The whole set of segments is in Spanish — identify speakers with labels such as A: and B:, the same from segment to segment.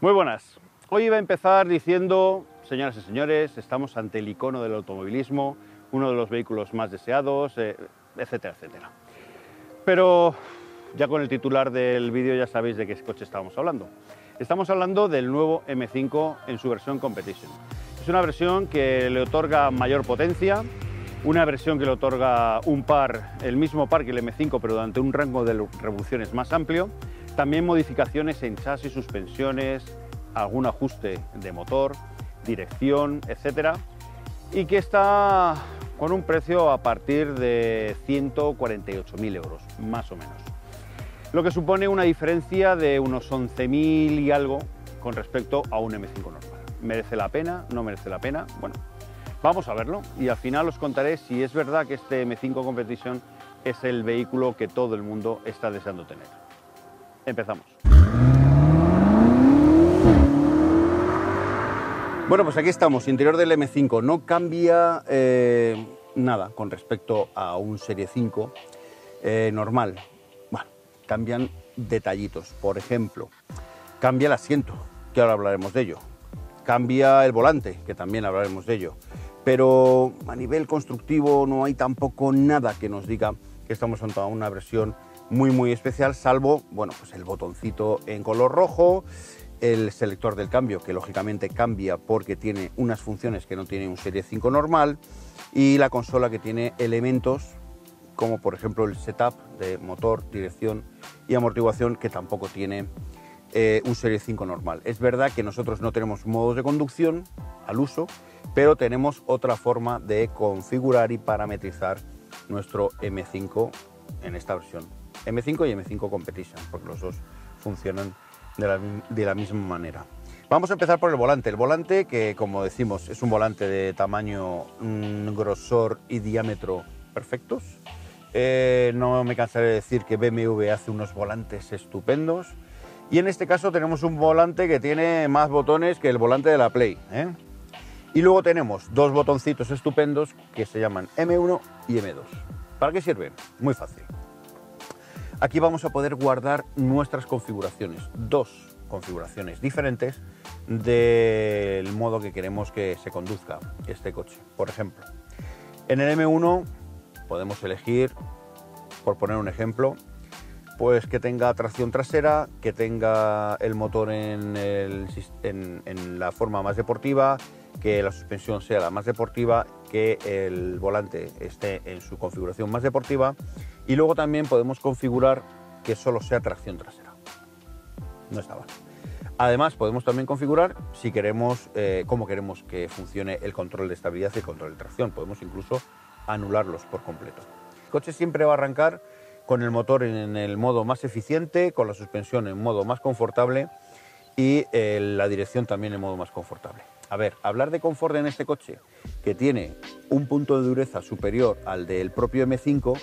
A: Muy buenas. Hoy iba a empezar diciendo, señoras y señores, estamos ante el icono del automovilismo, uno de los vehículos más deseados, etcétera, etcétera. Pero ya con el titular del vídeo ya sabéis de qué coche estamos hablando. Estamos hablando del nuevo M5 en su versión Competition. Es una versión que le otorga mayor potencia, una versión que le otorga el mismo par que el M5, pero durante un rango de revoluciones más amplio. También modificaciones en chasis, suspensiones, algún ajuste de motor, dirección, etcétera. Y que está con un precio a partir de 148.000 euros, más o menos. Lo que supone una diferencia de unos 11.000 y algo con respecto a un M5 normal. ¿Merece la pena? ¿No merece la pena? Bueno, vamos a verlo y al final os contaré si es verdad que este M5 Competition es el vehículo que todo el mundo está deseando tener. Empezamos. Bueno, pues aquí estamos, interior del M5. No cambia nada con respecto a un Serie 5 normal. Bueno, cambian detallitos. Por ejemplo, cambia el asiento, que ahora hablaremos de ello. Cambia el volante, que también hablaremos de ello. Pero a nivel constructivo no hay tampoco nada que nos diga que estamos ante una versión muy especial, salvo, bueno, pues el botoncito en color rojo, el selector del cambio, que lógicamente cambia porque tiene unas funciones que no tiene un Serie 5 normal, y la consola que tiene elementos como por ejemplo el setup de motor, dirección y amortiguación, que tampoco tiene un Serie 5 normal. Es verdad que nosotros no tenemos modos de conducción al uso, pero tenemos otra forma de configurar y parametrizar nuestro M5 en esta versión. M5 y M5 Competition, porque los dos funcionan de la misma manera. Vamos a empezar por el volante. El volante, que como decimos es un volante de tamaño, grosor y diámetro perfectos. No me cansaré de decir que BMW hace unos volantes estupendos. Y en este caso tenemos un volante que tiene más botones que el volante de la Play, Y luego tenemos dos botoncitos estupendos que se llaman M1 y M2. ¿Para qué sirven? Muy fácil. Aquí vamos a poder guardar nuestras configuraciones, dos configuraciones diferentes del modo que queremos que se conduzca este coche. Por ejemplo, en el M1 podemos elegir, por poner un ejemplo, pues que tenga tracción trasera, que tenga el motor en la forma más deportiva, que la suspensión sea la más deportiva, que el volante esté en su configuración más deportiva, y luego también podemos configurar que solo sea tracción trasera. No está mal. Además podemos también configurar si queremos, cómo queremos que funcione el control de estabilidad y el control de tracción. Podemos incluso anularlos por completo. El coche siempre va a arrancar con el motor en el modo más eficiente, con la suspensión en modo más confortable y la dirección también en modo más confortable. A ver, hablar de confort en este coche, que tiene un punto de dureza superior al del propio M5,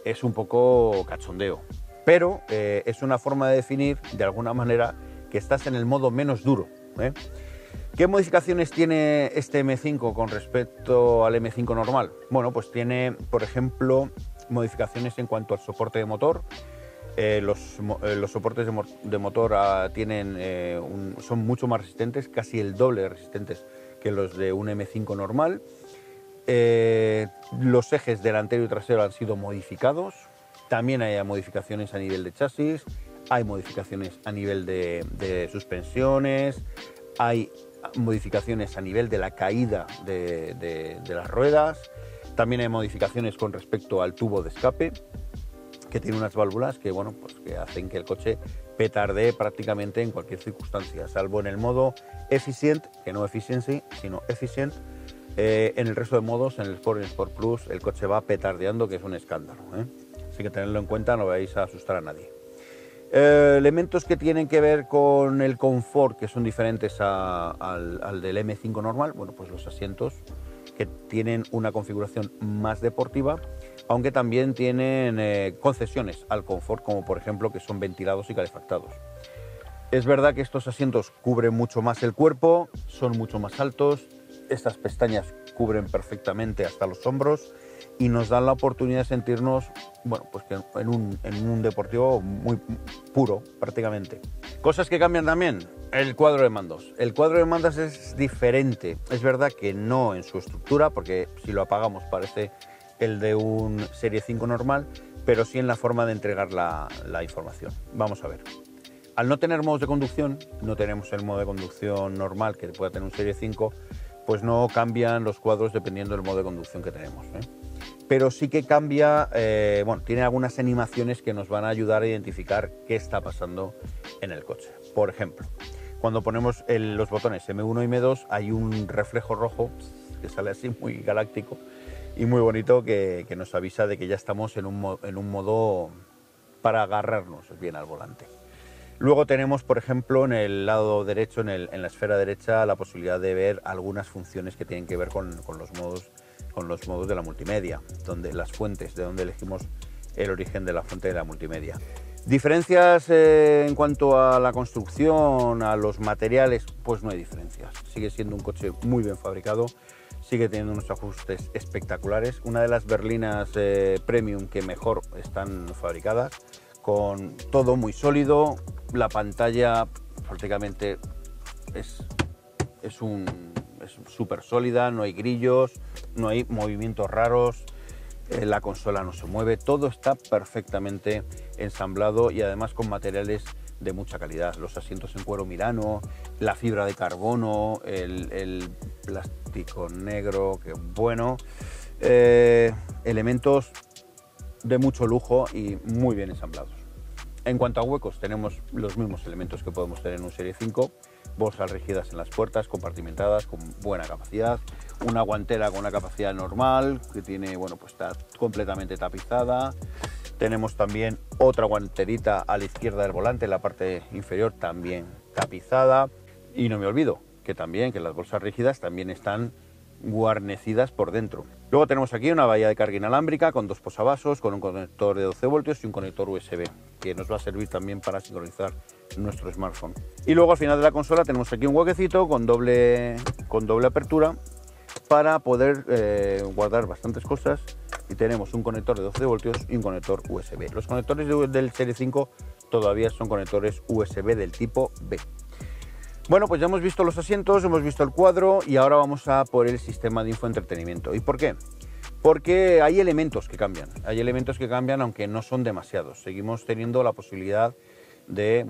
A: es un poco cachondeo. Pero es una forma de definir, de alguna manera, que estás en el modo menos duro. ¿Qué modificaciones tiene este M5 con respecto al M5 normal? Bueno, pues tiene, por ejemplo, modificaciones en cuanto al soporte de motor. Los soportes de motor son mucho más resistentes, casi el doble de resistentes que los de un M5 normal. Los ejes delantero y trasero han sido modificados. También hay modificaciones a nivel de chasis, hay modificaciones a nivel de suspensiones, hay modificaciones a nivel de la caída de las ruedas. También hay modificaciones con respecto al tubo de escape, que tiene unas válvulas que, bueno, pues que hacen que el coche petardee prácticamente en cualquier circunstancia, salvo en el modo Efficient, que no Efficiency, sino Efficient. En el resto de modos, en el Sport y el Sport Plus, el coche va petardeando, que es un escándalo, Así que tenedlo en cuenta, no vais a asustar a nadie. Elementos que tienen que ver con el confort, que son diferentes al del M5 normal, bueno, pues los asientos, que tienen una configuración más deportiva, aunque también tienen concesiones al confort, como por ejemplo que son ventilados y calefactados. Es verdad que estos asientos cubren mucho más el cuerpo, son mucho más altos, estas pestañas cubren perfectamente hasta los hombros y nos dan la oportunidad de sentirnos, bueno, pues que en un deportivo muy puro prácticamente. Cosas que cambian también, El cuadro de mandos. El cuadro de mandos es diferente. Es verdad que no en su estructura, porque si lo apagamos parece el de un Serie 5 normal, pero sí en la forma de entregar la información. Vamos a ver. Al no tener modos de conducción, no tenemos el modo de conducción normal que pueda tener un Serie 5, pues no cambian los cuadros dependiendo del modo de conducción que tenemos, ¿eh? Pero sí que cambia, bueno, tiene algunas animaciones que nos van a ayudar a identificar qué está pasando en el coche. Por ejemplo, cuando ponemos los botones M1 y M2 hay un reflejo rojo que sale así muy galáctico y muy bonito que nos avisa de que ya estamos en un modo para agarrarnos bien al volante. Luego tenemos, por ejemplo, en el lado derecho, en la esfera derecha, la posibilidad de ver algunas funciones que tienen que ver con los modos de la multimedia, donde las fuentes, de donde elegimos el origen de la fuente de la multimedia. ¿Diferencias en cuanto a la construcción, a los materiales? Pues no hay diferencias. Sigue siendo un coche muy bien fabricado, sigue teniendo unos ajustes espectaculares. Una de las berlinas premium que mejor están fabricadas, con todo muy sólido. La pantalla prácticamente es súper sólida, no hay grillos, no hay movimientos raros. La consola no se mueve, todo está perfectamente ensamblado y además con materiales de mucha calidad. Los asientos en cuero Murano, la fibra de carbono, el plástico negro, que bueno, elementos de mucho lujo y muy bien ensamblados. En cuanto a huecos, tenemos los mismos elementos que podemos tener en un Serie 5, bolsas rígidas en las puertas, compartimentadas, con buena capacidad, una guantera con una capacidad normal, que tiene, bueno, pues está completamente tapizada. Tenemos también otra guanterita a la izquierda del volante, en la parte inferior, también tapizada. Y no me olvido que las bolsas rígidas también están guarnecidas por dentro. Luego tenemos aquí una bahía de carga inalámbrica con dos posavasos, con un conector de 12 voltios y un conector USB, que nos va a servir también para sincronizar nuestro smartphone. Y luego al final de la consola tenemos aquí un huequecito con doble apertura para poder guardar bastantes cosas, y tenemos un conector de 12 voltios y un conector USB. Los conectores del Serie 5 todavía son conectores USB del tipo B. Bueno, pues ya hemos visto los asientos, hemos visto el cuadro y ahora vamos a por el sistema de infoentretenimiento. ¿Y por qué? Porque hay elementos que cambian, aunque no son demasiados. Seguimos teniendo la posibilidad de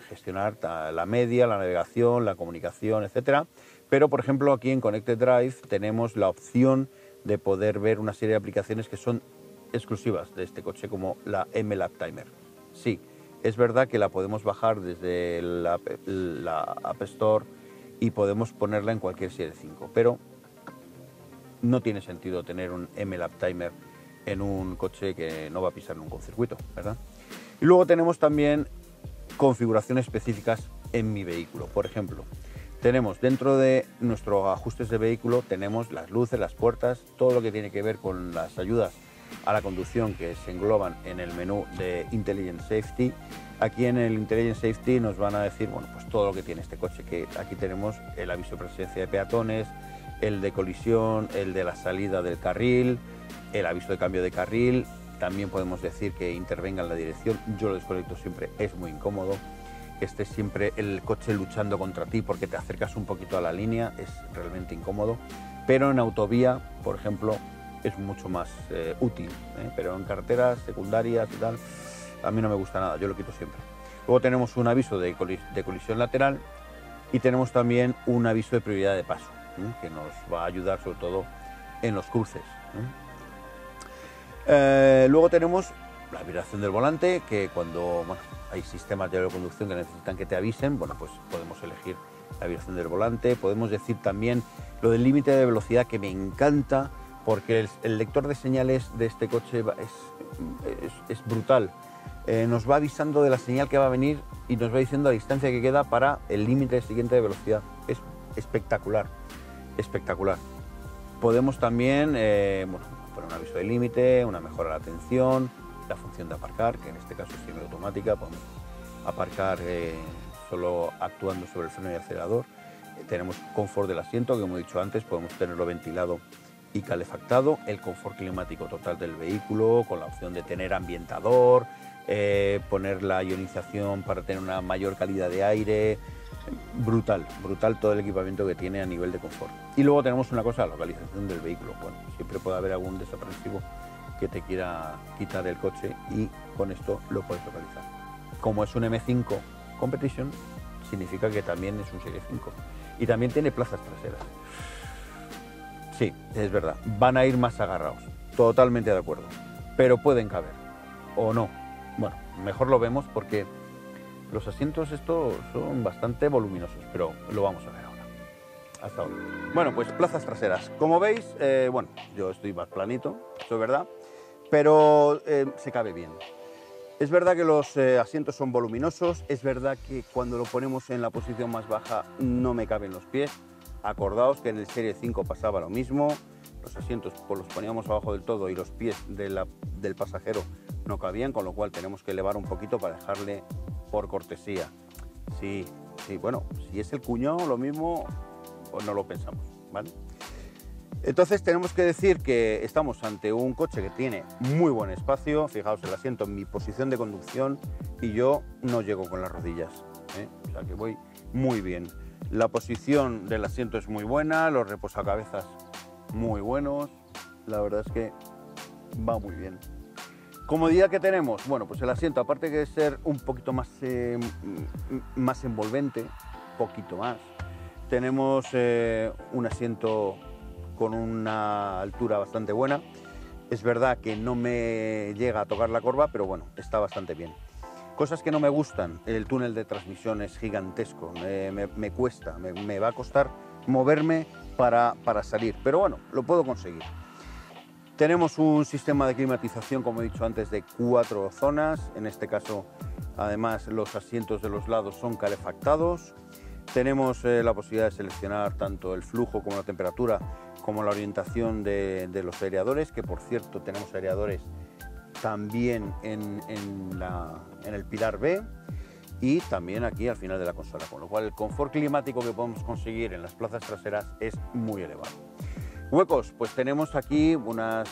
A: gestionar la media, la navegación, la comunicación, etcétera. Pero, por ejemplo, aquí en Connected Drive tenemos la opción de poder ver una serie de aplicaciones que son exclusivas de este coche, como la M-Lap Timer. Sí, es verdad que la podemos bajar desde la App Store y podemos ponerla en cualquier Serie 5, pero no tiene sentido tener un M-Lap Timer en un coche que no va a pisar nunca un circuito, ¿verdad? Y luego tenemos también configuraciones específicas en mi vehículo. Por ejemplo, tenemos dentro de nuestros ajustes de vehículo, tenemos las luces, las puertas, todo lo que tiene que ver con las ayudas a la conducción que se engloban en el menú de Intelligent Safety. Aquí en el Intelligent Safety nos van a decir, bueno, pues todo lo que tiene este coche, que aquí tenemos el aviso de presencia de peatones, el de colisión, el de la salida del carril, el aviso de cambio de carril. También podemos decir que intervenga en la dirección. Yo lo desconecto siempre, es muy incómodo que esté siempre el coche luchando contra ti porque te acercas un poquito a la línea, es realmente incómodo. Pero en autovía, por ejemplo, es mucho más útil, pero en carreteras secundarias y tal, a mí no me gusta nada, yo lo quito siempre. Luego tenemos un aviso de colisión lateral y tenemos también un aviso de prioridad de paso, que nos va a ayudar sobre todo en los cruces. Luego tenemos la vibración del volante, que cuando hay sistemas de conducción que necesitan que te avisen, bueno, pues podemos elegir la vibración del volante. Podemos decir también lo del límite de velocidad, que me encanta, porque el lector de señales de este coche es brutal. Nos va avisando de la señal que va a venir y nos va diciendo la distancia que queda para el límite siguiente de velocidad. Es espectacular, espectacular. Podemos también poner un aviso de límite, una mejora de la atención, la función de aparcar, que en este caso es semiautomática, podemos aparcar solo actuando sobre el freno y acelerador. Tenemos confort del asiento, que como he dicho antes, podemos tenerlo ventilado y calefactado, el confort climático total del vehículo, con la opción de tener ambientador, poner la ionización para tener una mayor calidad de aire, brutal, brutal todo el equipamiento que tiene a nivel de confort. Y luego tenemos una cosa, la localización del vehículo. Bueno, siempre puede haber algún desaprensivo que te quiera quitar el coche y con esto lo puedes localizar. Como es un M5 Competition, significa que también es un Serie 5 y también tiene plazas traseras. Sí, es verdad, van a ir más agarrados, totalmente de acuerdo, pero pueden caber o no. Bueno, mejor lo vemos porque los asientos estos son bastante voluminosos, pero lo vamos a ver ahora. Hasta ahora. Bueno, pues plazas traseras. Como veis, bueno, yo estoy más planito, eso es verdad, pero se cabe bien. Es verdad que los asientos son voluminosos, es verdad que cuando lo ponemos en la posición más baja no me caben los pies. Acordaos que en el Serie 5 pasaba lo mismo, los asientos pues los poníamos abajo del todo y los pies del pasajero no cabían, con lo cual tenemos que elevar un poquito para dejarle por cortesía. Sí, bueno, si es el cuñado lo mismo, pues no lo pensamos, ¿vale? Entonces tenemos que decir que estamos ante un coche que tiene muy buen espacio. Fijaos el asiento en mi posición de conducción y yo no llego con las rodillas, ¿eh? O sea que voy muy bien. La posición del asiento es muy buena, los reposacabezas muy buenos, la verdad es que va muy bien. Comodidad que tenemos, bueno, pues el asiento, aparte de ser un poquito más envolvente, poquito más, tenemos un asiento con una altura bastante buena. Es verdad que no me llega a tocar la corva, pero bueno, está bastante bien. Cosas que no me gustan, el túnel de transmisión es gigantesco, me cuesta, me va a costar moverme para salir, pero bueno, lo puedo conseguir. Tenemos un sistema de climatización, como he dicho antes, de 4 zonas, en este caso además los asientos de los lados son calefactados. Tenemos la posibilidad de seleccionar tanto el flujo como la temperatura, como la orientación de los aireadores, que por cierto tenemos aireadores también en el pilar B y también aquí al final de la consola, con lo cual el confort climático que podemos conseguir en las plazas traseras es muy elevado. Huecos, pues tenemos aquí unos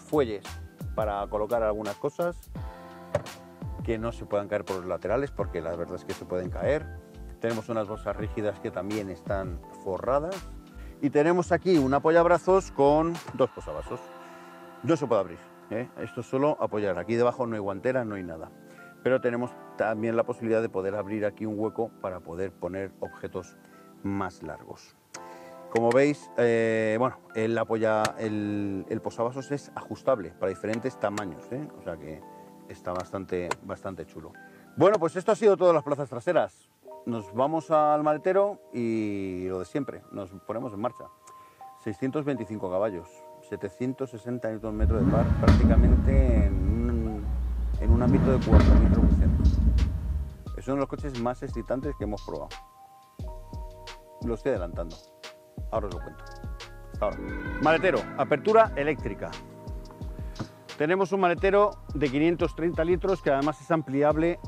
A: fuelles para colocar algunas cosas que no se puedan caer por los laterales, porque la verdad es que se pueden caer. Tenemos unas bolsas rígidas que también están forradas y tenemos aquí un apoyabrazos con 2 posavasos. No se puede abrir, ¿eh? Esto es solo apoyar. Aquí debajo no hay guantera, no hay nada. Pero tenemos también la posibilidad de poder abrir aquí un hueco para poder poner objetos más largos. Como veis, bueno, el posavasos es ajustable para diferentes tamaños, ¿eh? O sea que está bastante chulo. Bueno, pues esto ha sido todo las plazas traseras. Nos vamos al maletero y lo de siempre, nos ponemos en marcha. 625 caballos. 760 Nm de par, prácticamente en un ámbito de 4.000 revoluciones. Es uno de los coches más excitantes que hemos probado. Lo estoy adelantando, ahora os lo cuento. Hasta ahora. Maletero, apertura eléctrica. Tenemos un maletero de 530 litros que además es ampliable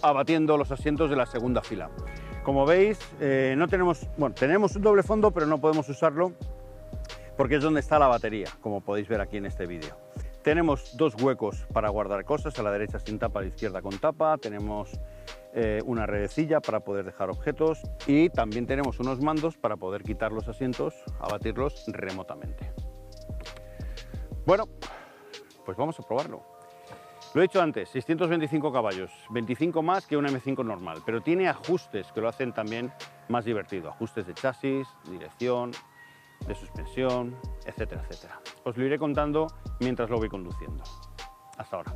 A: abatiendo los asientos de la segunda fila. Como veis, no tenemos, bueno, tenemos un doble fondo, pero no podemos usarlo porque es donde está la batería, como podéis ver aquí en este vídeo. Tenemos 2 huecos para guardar cosas, a la derecha sin tapa, a la izquierda con tapa. Tenemos una redecilla para poder dejar objetos y también tenemos unos mandos para poder quitar los asientos, abatirlos remotamente. Bueno, pues vamos a probarlo. Lo he dicho antes, 625 caballos, 25 más que un M5 normal, pero tiene ajustes que lo hacen también más divertido. Ajustes de chasis, dirección, de suspensión, etcétera, etcétera. Os lo iré contando mientras lo voy conduciendo. Hasta ahora.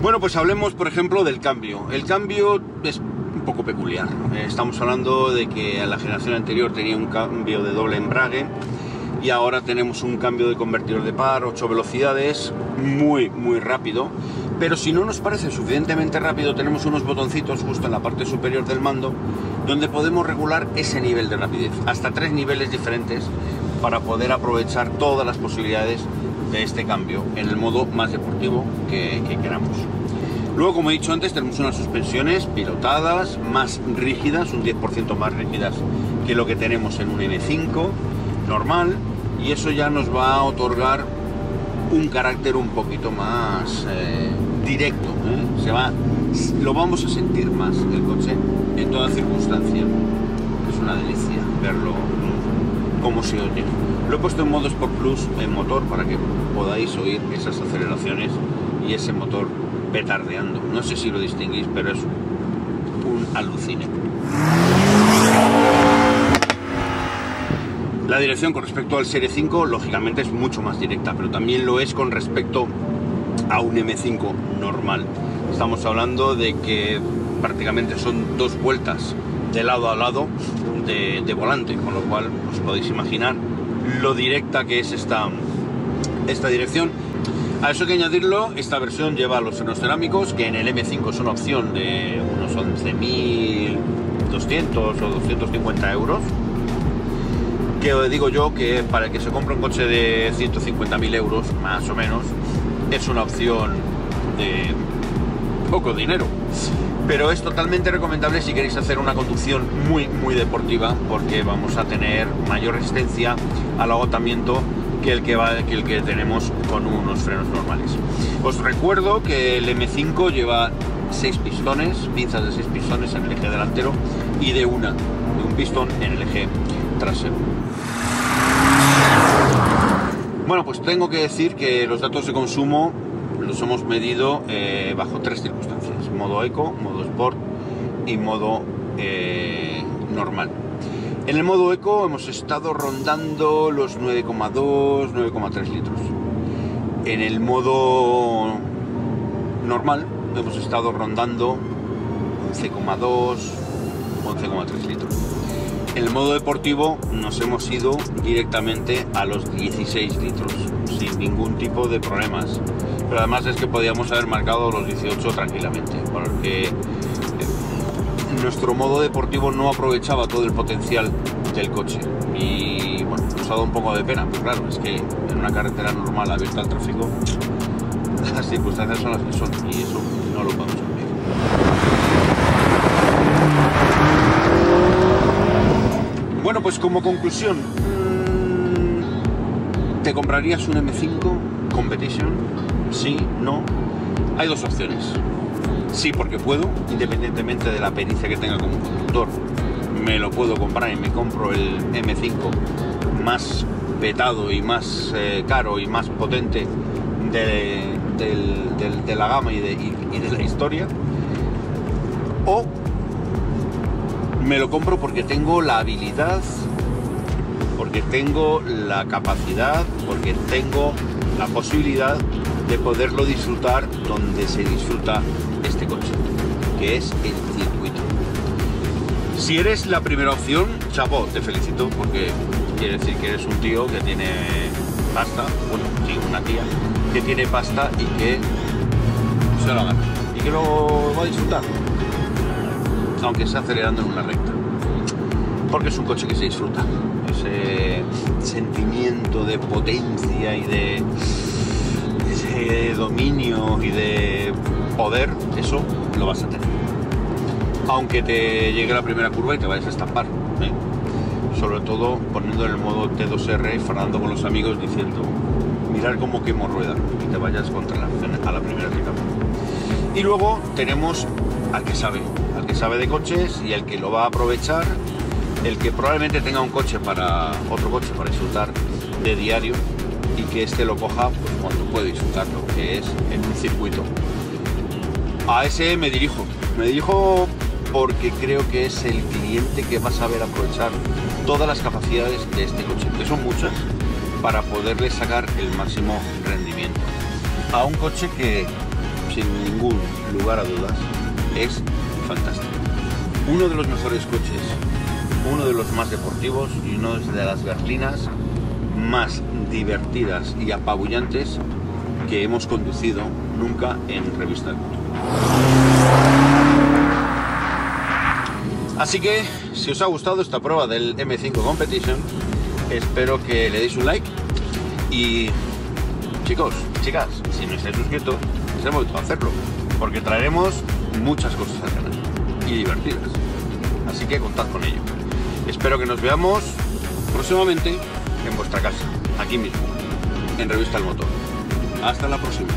A: Bueno, pues hablemos, por ejemplo, del cambio. El cambio es un poco peculiar. Estamos hablando de que la generación anterior tenía un cambio de doble embrague y ahora tenemos un cambio de convertidor de par, 8 velocidades, muy rápido. Pero si no nos parece suficientemente rápido, tenemos unos botoncitos justo en la parte superior del mando donde podemos regular ese nivel de rapidez, hasta 3 niveles diferentes, para poder aprovechar todas las posibilidades de este cambio en el modo más deportivo que queramos. Luego, como he dicho antes, tenemos unas suspensiones pilotadas más rígidas, un 10% más rígidas que lo que tenemos en un M5 normal, y eso ya nos va a otorgar
B: un carácter un poquito más directo, lo vamos a sentir más el coche en toda circunstancia. Es una delicia verlo como se oye. Lo he puesto en modo Sport Plus en motor para que podáis oír esas aceleraciones y ese motor petardeando. No sé si lo distinguís, pero es un alucine. La dirección con respecto al Serie 5 lógicamente es mucho más directa, pero también lo es con respecto a un M5 normal. Estamos hablando de que prácticamente son 2 vueltas de lado a lado de volante, con lo cual os podéis imaginar lo directa que es esta dirección. A eso hay que añadirlo, esta versión lleva los frenos cerámicos, que en el M5 es una opción de unos 11.200 o 250 euros. Que os digo yo que para el que se compre un coche de 150.000 euros, más o menos, es una opción de poco dinero. Pero es totalmente recomendable si queréis hacer una conducción muy deportiva, porque vamos a tener mayor resistencia al agotamiento que el que tenemos con unos frenos normales. Os recuerdo que el M5 lleva 6 pistones, pinzas de 6 pistones en el eje delantero y de un pistón en el eje trasero. Bueno, pues tengo que decir que los datos de consumo los hemos medido bajo 3 circunstancias: modo eco, modo sport y modo normal. En el modo eco hemos estado rondando los 9,2, 9,3 litros. En el modo normal hemos estado rondando 11,2, 11,3 litros. En el modo deportivo nos hemos ido directamente a los 16 litros, sin ningún tipo de problemas. Pero además es que podíamos haber marcado los 18 tranquilamente, porque nuestro modo deportivo no aprovechaba todo el potencial del coche. Y bueno, nos ha dado un poco de pena, pero claro, es que en una carretera normal abierta al tráfico, las circunstancias son las que son, y eso no lo podemos cambiar. Bueno, pues como conclusión, ¿te comprarías un M5 Competition? Sí, no. Hay 2 opciones. Sí, porque puedo, independientemente de la pericia que tenga como conductor, me lo puedo comprar y me compro el M5 más petado y más caro y más potente de la gama y de la historia. O me lo compro porque tengo la habilidad, porque tengo la capacidad, porque tengo la posibilidad de poderlo disfrutar donde se disfruta este coche, que es el circuito. Si eres la primera opción, chapo, te felicito, porque quiere decir que eres un tío que tiene pasta, bueno, sí, una tía que tiene pasta y que se lo gana y que lo va a disfrutar, aunque sea acelerando en una recta, porque es un coche que se disfruta. Ese sentimiento de potencia y de ese dominio y de poder, eso lo vas a tener, aunque te llegue la primera curva y te vayas a estampar, ¿eh? Sobre todo poniendo en el modo T2R y frenando con los amigos diciendo, mirar cómo quemo rueda, y te vayas contra a la primera recta. Y luego tenemos al que sabe de coches y al que lo va a aprovechar, el que probablemente tenga un coche otro coche para disfrutar de diario y que este lo coja pues, cuando puede disfrutarlo, que es en un circuito. A ese me dirijo porque creo que es el cliente que va a saber aprovechar todas las capacidades de este coche, que son muchas, para poderle sacar el máximo rendimiento a un coche que, sin ningún lugar a dudas, es fantástico. Uno de los mejores coches, uno de los más deportivos y una de las berlinas más divertidas y apabullantes que hemos conducido nunca en Revista del Motor. Así que, si os ha gustado esta prueba del M5 Competition, espero que le deis un like y, chicos, chicas, si no estáis suscritos, es el momento de hacerlo, porque traeremos muchas cosas al canal y divertidas, así que contad con ello. Espero que nos veamos próximamente en vuestra casa, aquí mismo, en Revista del Motor. Hasta la próxima.